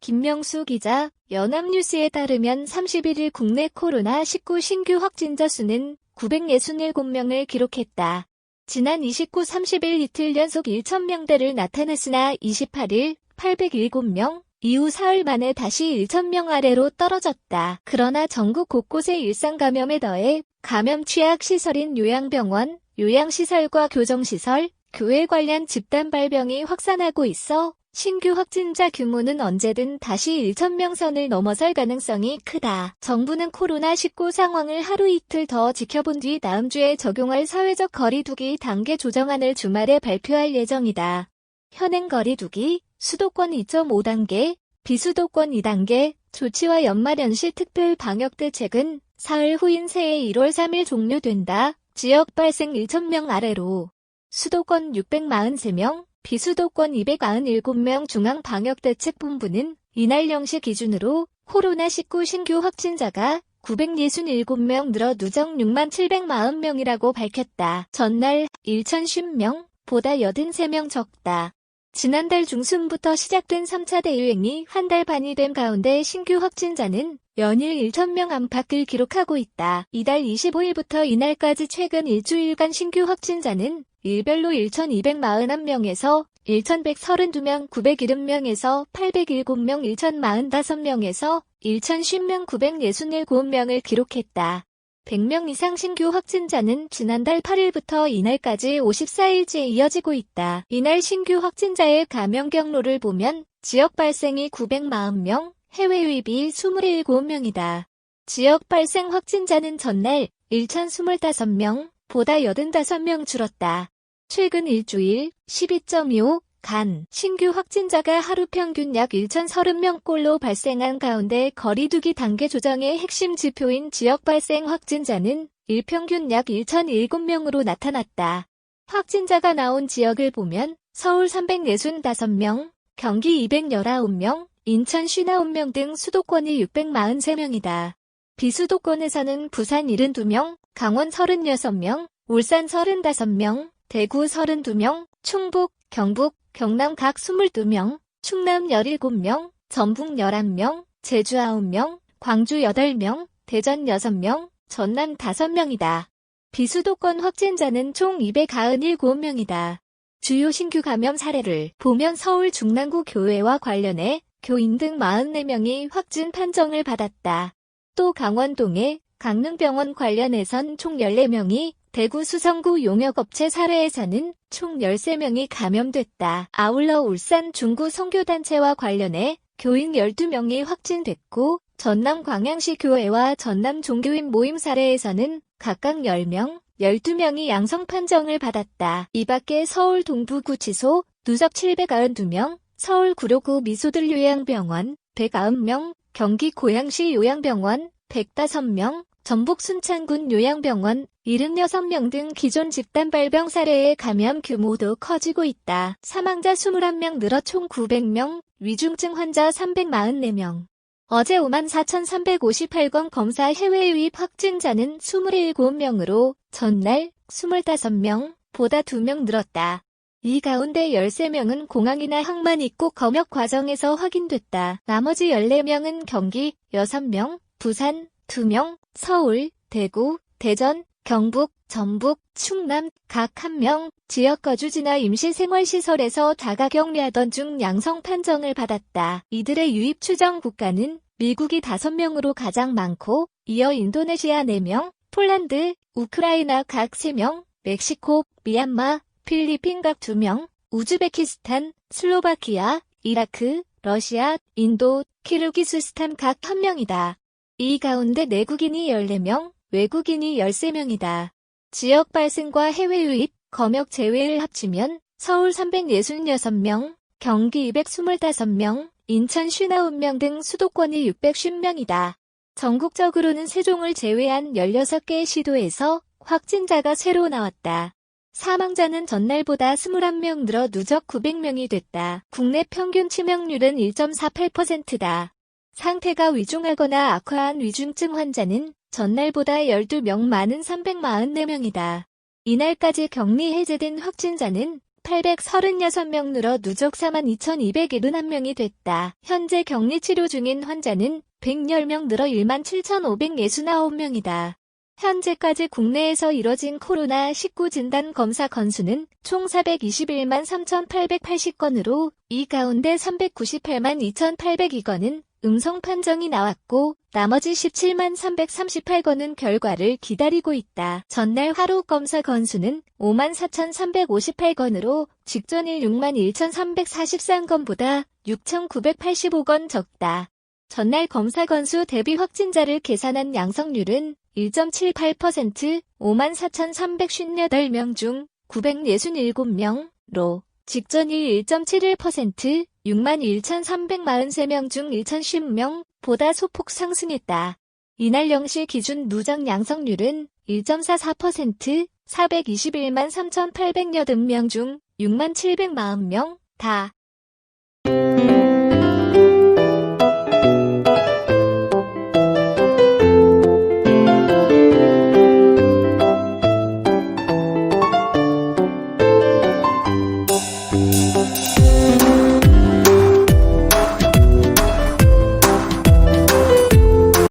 김명수 기자, 연합뉴스에 따르면 31일 국내 코로나19 신규 확진자 수는 967명을 기록했다. 지난 29-30일 이틀 연속 1,000명대를 나타났으나 28일 807명, 이후 사흘 만에 다시 1,000명 아래로 떨어졌다. 그러나 전국 곳곳의 일상 감염에 더해 감염 취약 시설인 요양병원, 요양시설과 교정시설, 교회 관련 집단 발병이 확산하고 있어 신규 확진자 규모는 언제든 다시 1,000명 선을 넘어설 가능성이 크다. 정부는 코로나19 상황을 하루 이틀 더 지켜본 뒤 다음 주에 적용할 사회적 거리두기 단계 조정안을 주말에 발표할 예정이다. 현행 거리두기, 수도권 2.5단계, 비수도권 2단계, 조치와 연말연시 특별 방역대책은 사흘 후인 새해 1월 3일 종료된다. 지역 발생 1,000명 아래로 수도권 643명, 비수도권 297명 중앙방역대책본부는 이날 0시 기준으로 코로나19 신규 확진자가 967명 늘어 누적 67,740명이라고 밝혔다. 전날 1,050명보다 83명 적다. 지난달 중순부터 시작된 3차 대유행이 한 달 반이 된 가운데 신규 확진자는 연일 1,000명 안팎을 기록하고 있다. 이달 25일부터 이날까지 최근 일주일간 신규 확진자는 일별로 1,241명에서 1,132명, 970명에서 807명, 1,045명에서 1,050명, 967명을 기록했다. 100명 이상 신규 확진자는 지난달 8일부터 이날까지 54일째 이어지고 있다. 이날 신규 확진자의 감염 경로를 보면 지역 발생이 940명, 해외 유입이 27명이다. 지역 발생 확진자는 전날 1,025명보다 85명 줄었다. 최근 일주일 12.25간 신규 확진자가 하루 평균 약 1,030명꼴로 발생한 가운데 거리두기 단계 조정의 핵심 지표인 지역 발생 확진자는 일평균 약 1,007명으로 나타났다. 확진자가 나온 지역을 보면 서울 365명, 경기 219명, 인천 59명 등 수도권이 643명이다. 비수도권에서는 부산 72명, 강원 36명, 울산 35명, 대구 32명, 충북, 경북, 경남 각 22명, 충남 17명, 전북 11명, 제주 9명, 광주 8명, 대전 6명, 전남 5명이다. 비수도권 확진자는 총 297명이다. 주요 신규 감염 사례를 보면 서울 중랑구 교회와 관련해 교인 등 44명이 확진 판정을 받았다. 또 강원동의 강릉병원 관련해선 총 14명이, 대구 수성구 용역업체 사례에서는 총 13명이 감염됐다. 아울러 울산 중구 선교단체와 관련해 교인 12명이 확진됐고, 전남 광양시 교회와 전남 종교인 모임 사례에서는 각각 10명, 12명이 양성 판정을 받았다. 이 밖에 서울 동부구치소 누적 792명, 서울 구로구 미소들 요양병원 109명, 경기 고양시 요양병원 105명, 전북 순창군 요양병원 76명 등 기존 집단 발병 사례의 감염 규모도 커지고 있다. 사망자 21명 늘어 총 900명, 위중증 환자 344명. 어제 54,358건 검사 해외 유입 확진자는 27명으로 전날 25명보다 2명 늘었다. 이 가운데 13명은 공항이나 항만 입국 검역 과정에서 확인됐다. 나머지 14명은 경기 6명, 부산 2명, 서울, 대구, 대전, 경북, 전북, 충남 각 1명, 지역 거주지나 임시생활시설에서 자가격리하던 중 양성 판정을 받았다. 이들의 유입 추정 국가는 미국이 5명으로 가장 많고, 이어 인도네시아 4명, 폴란드, 우크라이나 각 3명, 멕시코, 미얀마, 필리핀 각 2명, 우즈베키스탄, 슬로바키아, 이라크, 러시아, 인도, 키르기스스탄 각 1명이다. 이 가운데 내국인이 14명, 외국인이 13명이다. 지역 발생과 해외 유입, 검역 제외를 합치면 서울 366명, 경기 225명, 인천 59명 등 수도권이 650명이다. 전국적으로는 세종을 제외한 16개의 시도에서 확진자가 새로 나왔다. 사망자는 전날보다 21명 늘어 누적 900명이 됐다. 국내 평균 치명률은 1.48%다. 상태가 위중하거나 악화한 위중증 환자는 전날보다 12명 많은 344명이다. 이날까지 격리 해제된 확진자는 836명 늘어 누적 42,271명이 됐다. 현재 격리 치료 중인 환자는 110명 늘어 17,569명이다. 현재까지 국내에서 이뤄진 코로나19 진단 검사 건수는 총 421만 3,880건으로 이 가운데 398만 2,802건은 음성 판정이 나왔고 나머지 17만 338건은 결과를 기다리고 있다. 전날 하루 검사 건수는 5만 4,358건으로 직전일 6만 1,343건보다 6,985건 적다. 전날 검사 건수 대비 확진자를 계산한 양성률은 1.78%, 5만 4,358명 중 967명로 직전일 1.71%, 6만 1,343명 중 1,010명보다 소폭 상승했다. 이날 0시 기준 누적 양성률은 1.44%, 421만 3,880명 중 6만 740명 다.